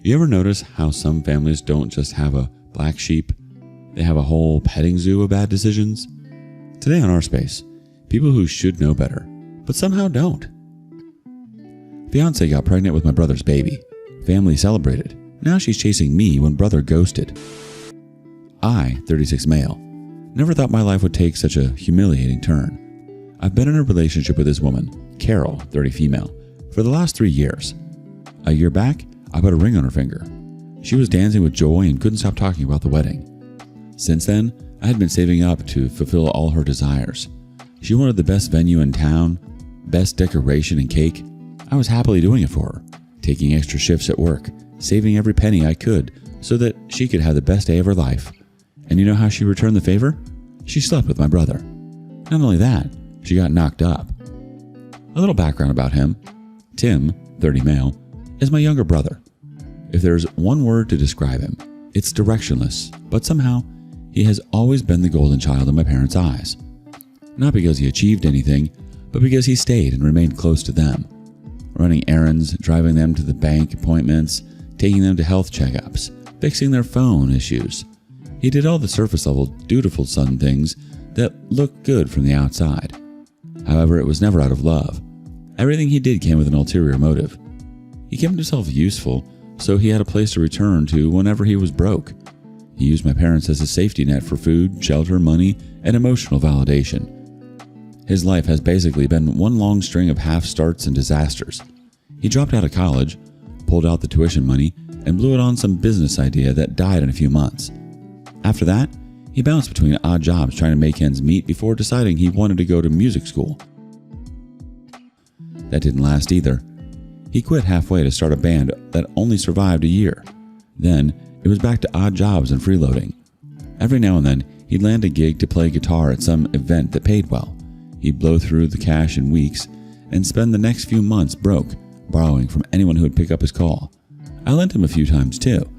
You ever notice how some families don't just have a black sheep? They have a whole petting zoo of bad decisions? Today on Our Space, people who should know better, but somehow don't. Fiancée got pregnant with my brother's baby. Family celebrated. Now she's chasing me when brother ghosted. I, 36 male, never thought my life would take such a humiliating turn. I've been in a relationship with this woman, Carol, 30 female, for the last 3 years. A year back, I put a ring on her finger. She was dancing with joy and couldn't stop talking about the wedding. Since then, I had been saving up to fulfill all her desires. She wanted the best venue in town, best decoration and cake. I was happily doing it for her, taking extra shifts at work, saving every penny I could so that she could have the best day of her life. And you know how she returned the favor? She slept with my brother. Not only that, she got knocked up. A little background about him. Tim, 30 male, is my younger brother. If there's one word to describe him, it's directionless, but somehow he has always been the golden child in my parents' eyes. Not because he achieved anything, but because he stayed and remained close to them. Running errands, driving them to the bank appointments, taking them to health checkups, fixing their phone issues. He did all the surface level, dutiful son things that look good from the outside. However, it was never out of love. Everything he did came with an ulterior motive. He kept himself useful, so he had a place to return to whenever he was broke. He used my parents as a safety net for food, shelter, money, and emotional validation. His life has basically been one long string of half-starts and disasters. He dropped out of college, pulled out the tuition money, and blew it on some business idea that died in a few months. After that, he bounced between odd jobs trying to make ends meet before deciding he wanted to go to music school. That didn't last either. He quit halfway to start a band that only survived a year. Then, it was back to odd jobs and freeloading. Every now and then, he'd land a gig to play guitar at some event that paid well. He'd blow through the cash in weeks and spend the next few months broke, borrowing from anyone who would pick up his call. I lent him a few times too,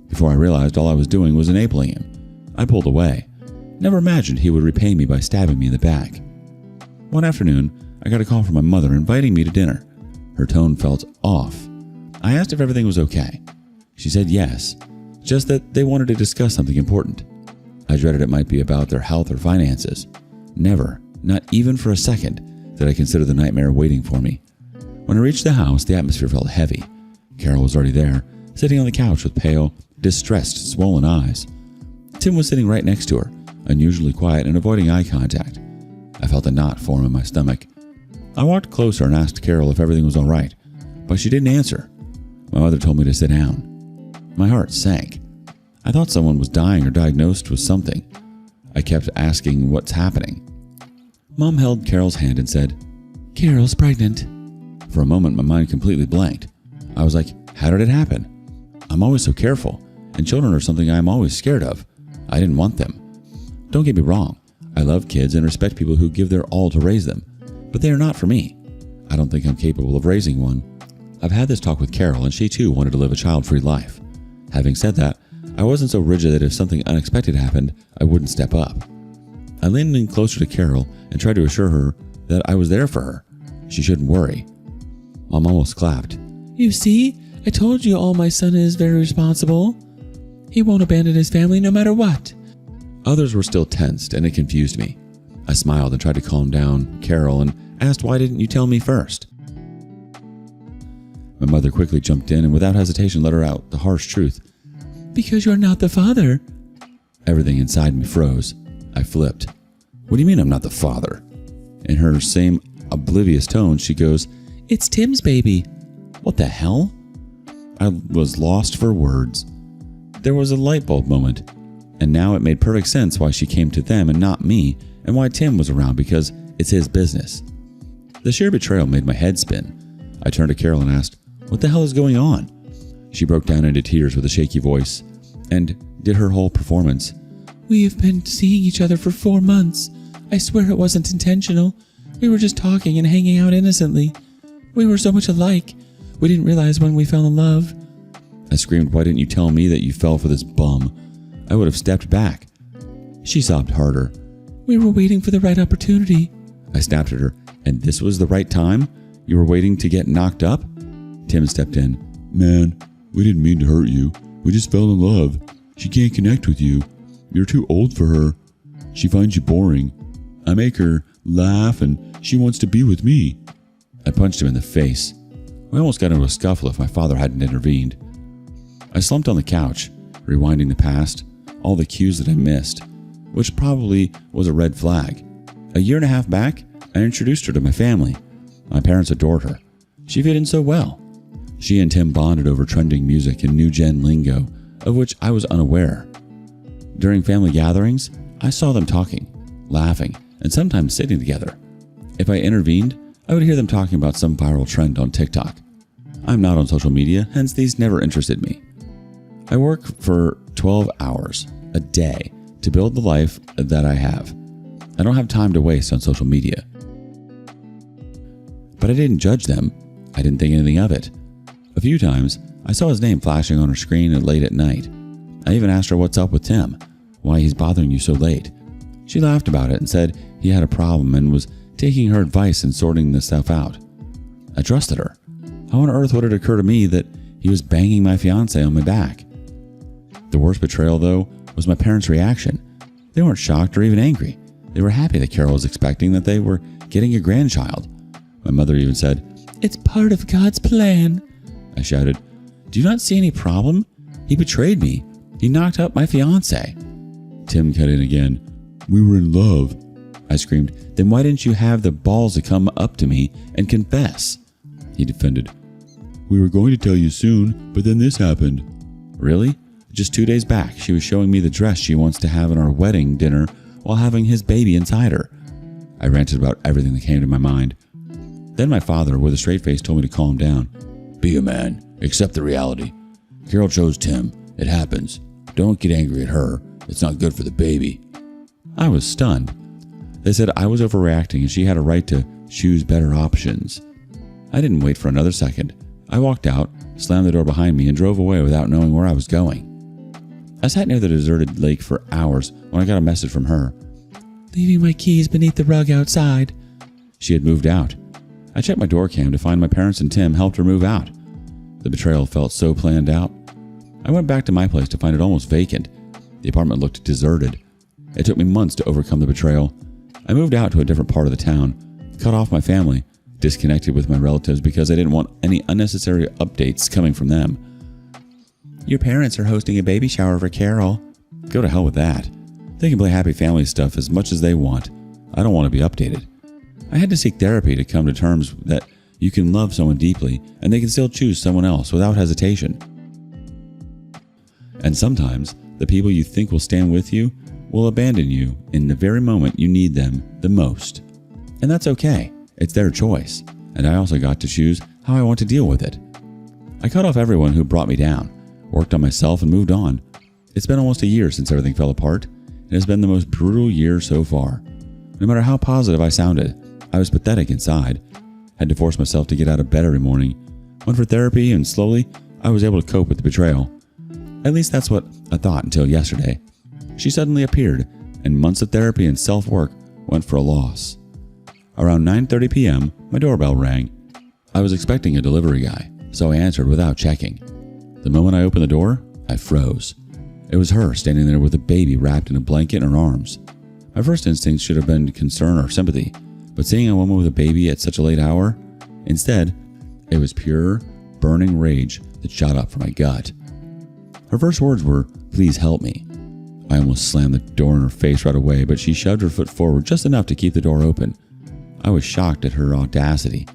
before I realized all I was doing was enabling him. I pulled away. Never imagined he would repay me by stabbing me in the back. One afternoon, I got a call from my mother inviting me to dinner. Her tone felt off. I asked if everything was okay. She said yes, just that they wanted to discuss something important. I dreaded it might be about their health or finances. Never, not even for a second, did I consider the nightmare waiting for me. When I reached the house, the atmosphere felt heavy. Carol was already there, sitting on the couch with pale, distressed, swollen eyes. Tim was sitting right next to her, unusually quiet and avoiding eye contact. I felt a knot form in my stomach. I walked closer and asked Carol if everything was all right, but she didn't answer. My mother told me to sit down. My heart sank. I thought someone was dying or diagnosed with something. I kept asking what's happening. Mom held Carol's hand and said, "Carol's pregnant." For a moment, my mind completely blanked. I was like, how did it happen? I'm always so careful, and children are something I am always scared of. I didn't want them. Don't get me wrong. I love kids and respect people who give their all to raise them, but they are not for me. I don't think I'm capable of raising one. I've had this talk with Carol, and she too wanted to live a child-free life. Having said that, I wasn't so rigid that if something unexpected happened, I wouldn't step up. I leaned in closer to Carol and tried to assure her that I was there for her. She shouldn't worry. Mom almost clapped. "You see, I told you all my son is very responsible. He won't abandon his family no matter what." Others were still tensed, and it confused me. I smiled and tried to calm down Carol and asked, "Why didn't you tell me first?" My mother quickly jumped in and without hesitation let her out the harsh truth. "Because you're not the father." Everything inside me froze. I flipped. "What do you mean I'm not the father?" In her same oblivious tone, she goes, "It's Tim's baby." What the hell? I was lost for words. There was a light bulb moment, and now it made perfect sense why she came to them and not me, and why Tim was around, because it's his business. The sheer betrayal made my head spin. I turned to Carol and asked, "What the hell is going on?" She broke down into tears with a shaky voice and did her whole performance. "We've been seeing each other for 4 months. I swear it wasn't intentional. We were just talking and hanging out innocently. We were so much alike. We didn't realize when we fell in love." I screamed, "Why didn't you tell me that you fell for this bum?" I would have stepped back. She sobbed harder. "We were waiting for the right opportunity." I snapped at her. "And this was the right time? You were waiting to get knocked up?" Tim stepped in. "Man, We didn't mean to hurt you. We just fell in love. She can't connect with you. You're too old for her. She finds you boring. I make her laugh and she wants to be with me." I punched him in the face. We almost got into a scuffle if my father hadn't intervened. I slumped on the couch, rewinding the past, all the cues that I missed, which probably was a red flag. A year and a half back, I introduced her to my family. My parents adored her. She fit in so well. She and Tim bonded over trending music and new-gen lingo, of which I was unaware. During family gatherings, I saw them talking, laughing, and sometimes sitting together. If I intervened, I would hear them talking about some viral trend on TikTok. I'm not on social media, hence these never interested me. I work for 12 hours a day to build the life that I have. I don't have time to waste on social media. But I didn't judge them. I didn't think anything of it. A few times, I saw his name flashing on her screen late at night. I even asked her what's up with Tim, why he's bothering you so late. She laughed about it and said he had a problem and was taking her advice and sorting this stuff out. I trusted her. How on earth would it occur to me that he was banging my fiancée on my back? The worst betrayal, though, was my parents' reaction. They weren't shocked or even angry. They were happy that Carol was expecting that they were getting a grandchild. My mother even said, "It's part of God's plan." I shouted, "Do you not see any problem? He betrayed me. He knocked up my fiancée." Tim cut in again. "We were in love." I screamed, "Then why didn't you have the balls to come up to me and confess?" He defended, "We were going to tell you soon, but then this happened." Really? Just 2 days back, she was showing me the dress she wants to have in our wedding dinner while having his baby inside her. I ranted about everything that came to my mind. Then my father, with a straight face, told me to calm down. "Be a man. Accept the reality. Carol chose Tim. It happens. Don't get angry at her. It's not good for the baby." I was stunned. They said I was overreacting and she had a right to choose better options. I didn't wait for another second. I walked out, slammed the door behind me, and drove away without knowing where I was going. I sat near the deserted lake for hours when I got a message from her. "Leaving my keys beneath the rug outside." She had moved out. I checked my door cam to find my parents and Tim helped her move out. The betrayal felt so planned out. I went back to my place to find it almost vacant. The apartment looked deserted. It took me months to overcome the betrayal. I moved out to a different part of the town, cut off my family, disconnected with my relatives because I didn't want any unnecessary updates coming from them. "Your parents are hosting a baby shower for Carol." Go to hell with that. They can play happy family stuff as much as they want. I don't want to be updated. I had to seek therapy to come to terms that you can love someone deeply and they can still choose someone else without hesitation. And sometimes the people you think will stand with you will abandon you in the very moment you need them the most. And that's okay. It's their choice. And I also got to choose how I want to deal with it. I cut off everyone who brought me down, worked on myself, and moved on. It's been almost a year since everything fell apart. It has been the most brutal year so far. No matter how positive I sounded, I was pathetic inside. Had to force myself to get out of bed every morning. Went for therapy, and slowly, I was able to cope with the betrayal. At least that's what I thought until yesterday. She suddenly appeared, and months of therapy and self-work went for a loss. Around 9:30 p.m., my doorbell rang. I was expecting a delivery guy, so I answered without checking. The moment I opened the door, I froze. It was her standing there with a baby wrapped in a blanket in her arms. My first instinct should have been concern or sympathy, but seeing a woman with a baby at such a late hour, instead, it was pure, burning rage that shot up from my gut. Her first words were, "Please help me." I almost slammed the door in her face right away, but she shoved her foot forward just enough to keep the door open. I was shocked at her audacity.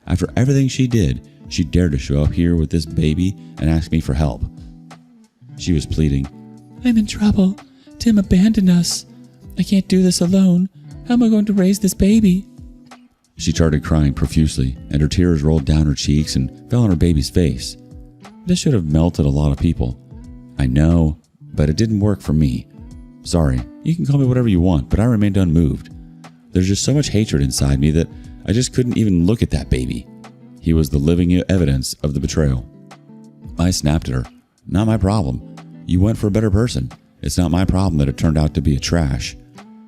After everything she did, she dared to show up here with this baby and ask me for help. She was pleading, "I'm in trouble. Tim abandoned us. I can't do this alone. How am I going to raise this baby?" She started crying profusely, and her tears rolled down her cheeks and fell on her baby's face. This should have melted a lot of people. I know, but it didn't work for me. Sorry, you can call me whatever you want, but I remained unmoved. There's just so much hatred inside me that I just couldn't even look at that baby. He was the living evidence of the betrayal. I snapped at her. "Not my problem. You went for a better person. It's not my problem that it turned out to be a trash,"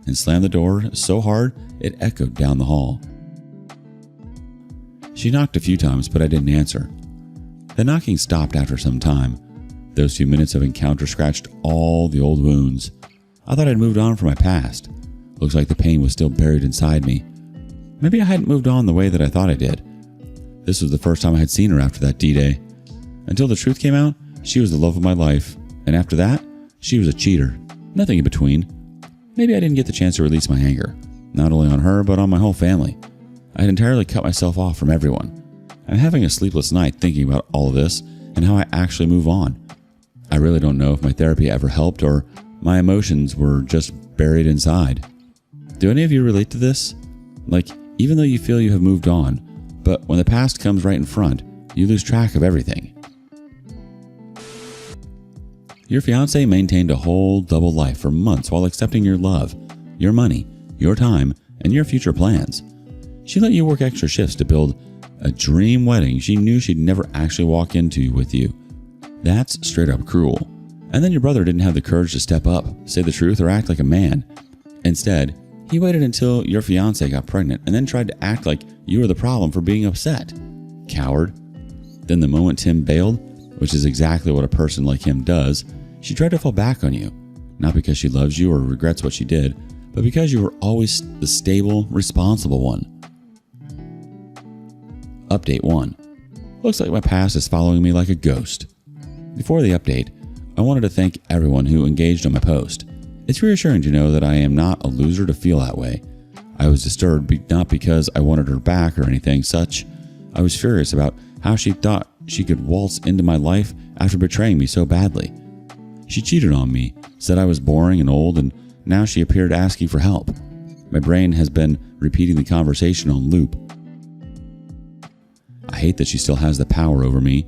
and slammed the door so hard it echoed down the hall. She knocked a few times, but I didn't answer. The knocking stopped after some time. Those few minutes of encounter scratched all the old wounds. I thought I'd moved on from my past. Looks like the pain was still buried inside me. Maybe I hadn't moved on the way that I thought I did. This was the first time I had seen her after that D-Day. Until the truth came out, she was the love of my life. And after that, she was a cheater. Nothing in between. Maybe I didn't get the chance to release my anger. Not only on her, but on my whole family. I had entirely cut myself off from everyone. I'm having a sleepless night thinking about all of this and how I actually move on. I really don't know if my therapy ever helped or my emotions were just buried inside. Do any of you relate to this? Like, even though you feel you have moved on, but when the past comes right in front, you lose track of everything. Your fiancé maintained a whole double life for months while accepting your love, your money, your time, and your future plans. She let you work extra shifts to build a dream wedding she knew she'd never actually walk into with you. That's straight up cruel. And then your brother didn't have the courage to step up, say the truth, or act like a man. Instead, he waited until your fiancé got pregnant and then tried to act like you were the problem for being upset. Coward. Then the moment Tim bailed, which is exactly what a person like him does, she tried to fall back on you. Not because she loves you or regrets what she did, but because you were always the stable, responsible one. Update 1. Looks like my past is following me like a ghost. Before the update, I wanted to thank everyone who engaged on my post. It's reassuring to know that I am not a loser to feel that way. I was disturbed not because I wanted her back or anything such. I was furious about how she thought she could waltz into my life after betraying me so badly. She cheated on me, said I was boring and old, and now she appeared asking for help. My brain has been repeating the conversation on loop. I hate that she still has the power over me.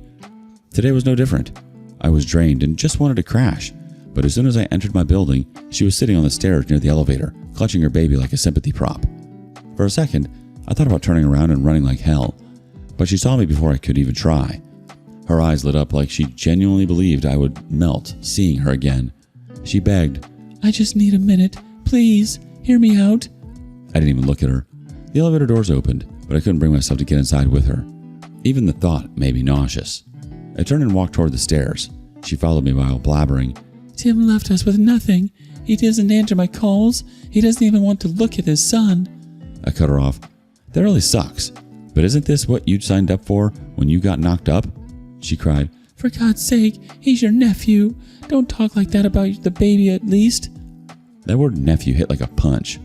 Today was no different. I was drained and just wanted to crash, but as soon as I entered my building, she was sitting on the stairs near the elevator, clutching her baby like a sympathy prop. For a second, I thought about turning around and running like hell, but she saw me before I could even try. Her eyes lit up like she genuinely believed I would melt seeing her again. She begged, "I just need a minute. Please, hear me out." I didn't even look at her. The elevator doors opened, but I couldn't bring myself to get inside with her. Even the thought made me nauseous. I turned and walked toward the stairs. She followed me while blabbering, "Tim left us with nothing. He doesn't answer my calls. He doesn't even want to look at his son." I cut her off. "That really sucks. But isn't this what you signed up for when you got knocked up?" She cried, "For God's sake, he's your nephew. Don't talk like that about the baby at least." That word nephew hit like a punch.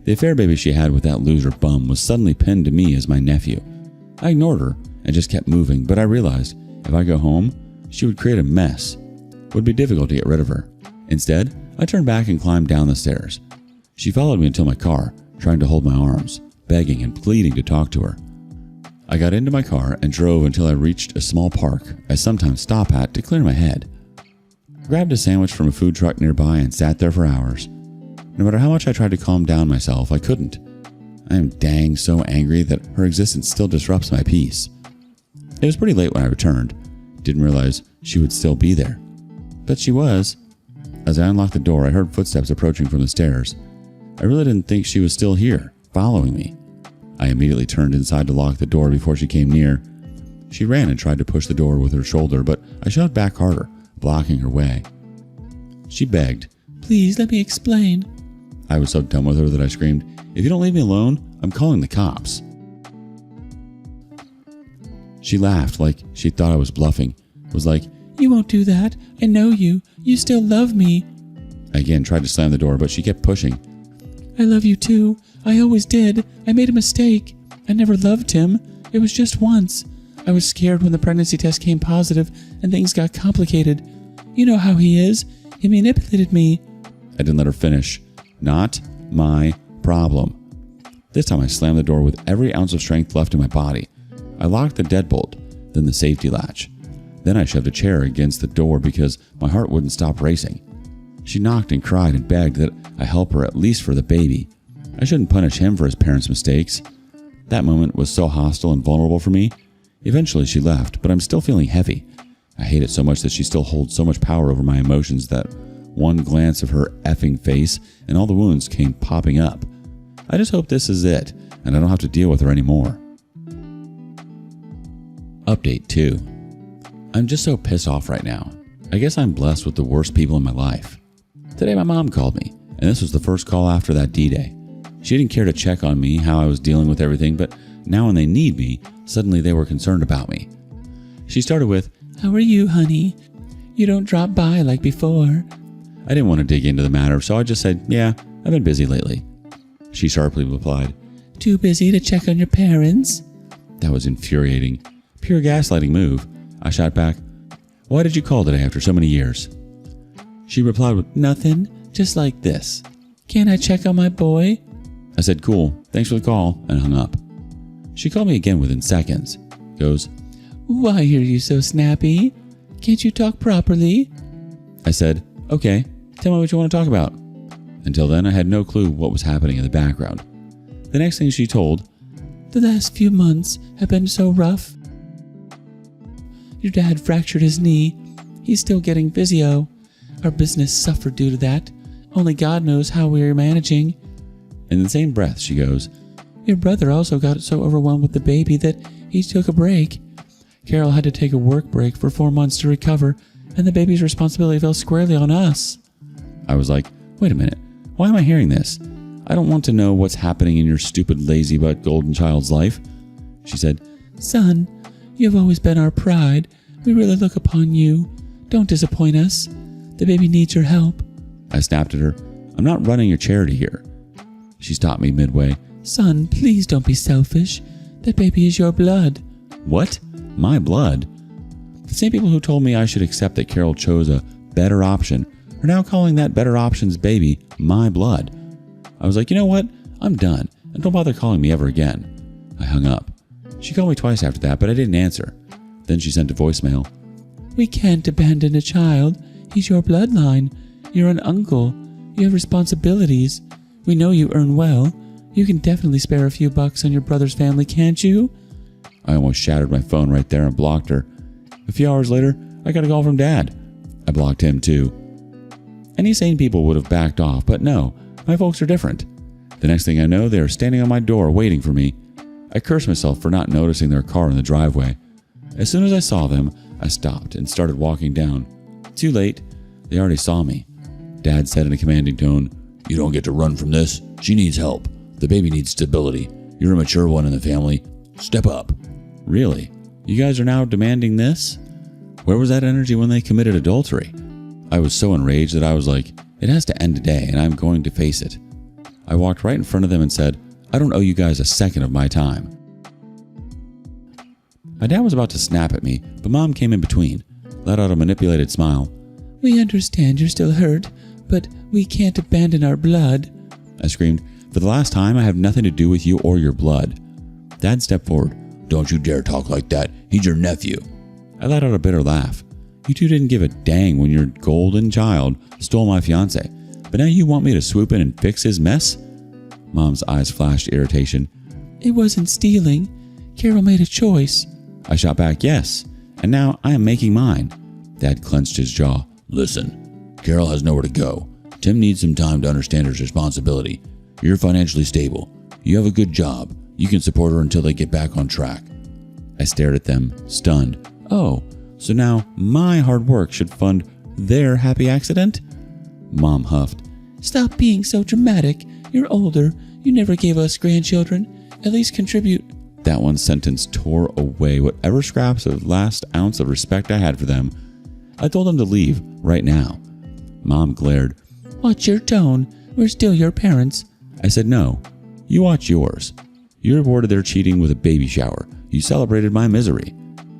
The affair baby she had with that loser bum was suddenly pinned to me as my nephew. I ignored her and just kept moving, but I realized if I go home, she would create a mess. It would be difficult to get rid of her. Instead, I turned back and climbed down the stairs. She followed me until my car, trying to hold my arms, begging and pleading to talk to her. I got into my car and drove until I reached a small park I sometimes stop at to clear my head. I grabbed a sandwich from a food truck nearby and sat there for hours. No matter how much I tried to calm down myself, I couldn't. I am dang so angry that her existence still disrupts my peace. It was pretty late when I returned. Didn't realize she would still be there. But she was. As I unlocked the door, I heard footsteps approaching from the stairs. I really didn't think she was still here, following me. I immediately turned inside to lock the door before she came near. She ran and tried to push the door with her shoulder, but I shoved back harder, blocking her way. She begged, "Please let me explain." I was so done with her that I screamed, "If you don't leave me alone, I'm calling the cops." She laughed like she thought I was bluffing. It was like, "You won't do that. I know you. You still love me." I again tried to slam the door, but she kept pushing. "I love you too. I always did. I made a mistake. I never loved him. It was just once. I was scared when the pregnancy test came positive and things got complicated. You know how he is. He manipulated me." I didn't let her finish. Not my problem. This time I slammed the door with every ounce of strength left in my body. I locked the deadbolt, then the safety latch. Then I shoved a chair against the door because my heart wouldn't stop racing. She knocked and cried and begged that I help her at least for the baby. I shouldn't punish him for his parents' mistakes. That moment was so hostile and vulnerable for me. Eventually she left, but I'm still feeling heavy. I hate it so much that she still holds so much power over my emotions that one glance of her effing face and all the wounds came popping up. I just hope this is it and I don't have to deal with her anymore. Update 2. I'm just so pissed off right now. I guess I'm blessed with the worst people in my life. Today my mom called me, and this was the first call after that D-Day. She didn't care to check on me, how I was dealing with everything, but now when they need me, suddenly they were concerned about me. She started with, "How are you, honey? You don't drop by like before." I didn't want to dig into the matter, so I just said, "Yeah, I've been busy lately." She sharply replied, "Too busy to check on your parents?" That was infuriating. Pure gaslighting move. I shot back, "Why did you call today after so many years?" She replied with, "Nothing, just like this. Can't I check on my boy?" I said, "Cool, thanks for the call," and hung up. She called me again within seconds. Goes, "Why are you so snappy? Can't you talk properly?" I said, "Okay, tell me what you want to talk about." Until then, I had no clue what was happening in the background. The next thing she told, "The last few months have been so rough. Your dad fractured his knee. He's still getting physio. Our business suffered due to that. Only God knows how we're managing." In the same breath, she goes, "Your brother also got so overwhelmed with the baby that he took a break. Carol had to take a work break for 4 months to recover, and the baby's responsibility fell squarely on us." I was like, wait a minute, why am I hearing this? I don't want to know what's happening in your stupid, lazy but golden child's life. She said, "Son, you've always been our pride. We really look upon you. Don't disappoint us. The baby needs your help." I snapped at her, "I'm not running a charity here." She stopped me midway. "Son, please don't be selfish. That baby is your blood." What? My blood? The same people who told me I should accept that Carol chose a better option are now calling that better option's baby my blood. I was like, you know what? I'm done, and don't bother calling me ever again. I hung up. She called me twice after that, but I didn't answer. Then she sent a voicemail. "We can't abandon a child. He's your bloodline. You're an uncle. You have responsibilities. We know you earn well. You can definitely spare a few bucks on your brother's family, can't you?" I almost shattered my phone right there and blocked her. A few hours later, I got a call from Dad. I blocked him too. Any sane people would have backed off, but no, my folks are different. The next thing I know, they are standing on my door waiting for me. I cursed myself for not noticing their car in the driveway. As soon as I saw them, I stopped and started walking down. Too late. They already saw me. Dad said in a commanding tone, "You don't get to run from this. She needs help. The baby needs stability. You're a mature one in the family. Step up." Really? You guys are now demanding this? Where was that energy when they committed adultery? I was so enraged that I was like, it has to end today and I'm going to face it. I walked right in front of them and said, "I don't owe you guys a second of my time." My dad was about to snap at me, but Mom came in between, let out a manipulated smile. "We understand you're still hurt, but we can't abandon our blood." I screamed, "For the last time, I have nothing to do with you or your blood." Dad stepped forward. "Don't you dare talk like that. He's your nephew." I let out a bitter laugh. You two didn't give a dang when your golden child stole my fiancé, but now you want me to swoop in and fix his mess? Mom's eyes flashed irritation. "It wasn't stealing. Carol made a choice." I shot back, "Yes, and now I am making mine." Dad clenched his jaw. "Listen, Carol has nowhere to go. Tim needs some time to understand his responsibility. You're financially stable. You have a good job. You can support her until they get back on track." I stared at them, stunned. Oh, so now my hard work should fund their happy accident? Mom huffed. "Stop being so dramatic. You're older. You never gave us grandchildren. At least contribute." That one sentence tore away whatever scraps of last ounce of respect I had for them. I told them to leave right now. Mom glared. "Watch your tone. We're still your parents." I said, "No. You watch yours. You rewarded their cheating with a baby shower. You celebrated my misery."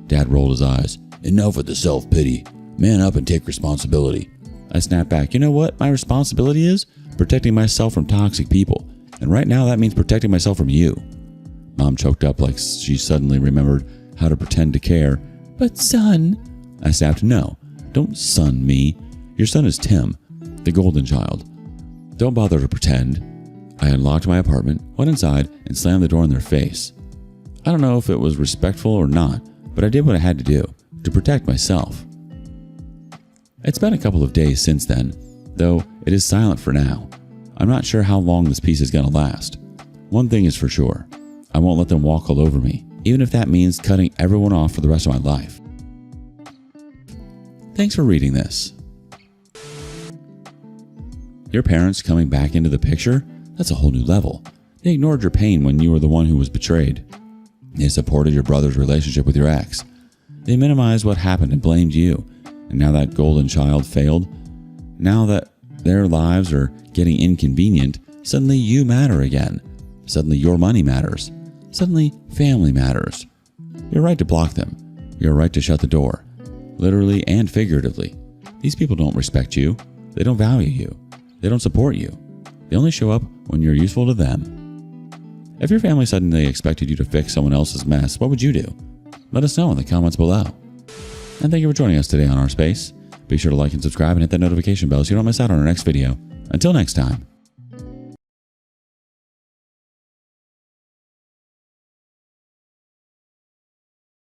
Dad rolled his eyes. "Enough with the self-pity. Man up and take responsibility." I snapped back. "You know what my responsibility is? Protecting myself from toxic people. And right now that means protecting myself from you." Mom choked up like she suddenly remembered how to pretend to care. "But son..." I snapped, "No, don't son me. Your son is Tim, the golden child. Don't bother to pretend." I unlocked my apartment, went inside, and slammed the door in their face. I don't know if it was respectful or not, but I did what I had to do to protect myself. It's been a couple of days since then, though it is silent for now. I'm not sure how long this peace is going to last. One thing is for sure, I won't let them walk all over me, even if that means cutting everyone off for the rest of my life. Thanks for reading this. Your parents coming back into the picture? That's a whole new level. They ignored your pain when you were the one who was betrayed. They supported your brother's relationship with your ex. They minimized what happened and blamed you. And now that golden child failed, now that their lives are getting inconvenient, suddenly you matter again. Suddenly your money matters. Suddenly family matters. You're right to block them. You're right to shut the door. Literally and figuratively. These people don't respect you. They don't value you. They don't support you. They only show up when you're useful to them. If your family suddenly expected you to fix someone else's mess, what would you do? Let us know in the comments below. And thank you for joining us today on Our Space. Be sure to like and subscribe and hit that notification bell so you don't miss out on our next video. Until next time.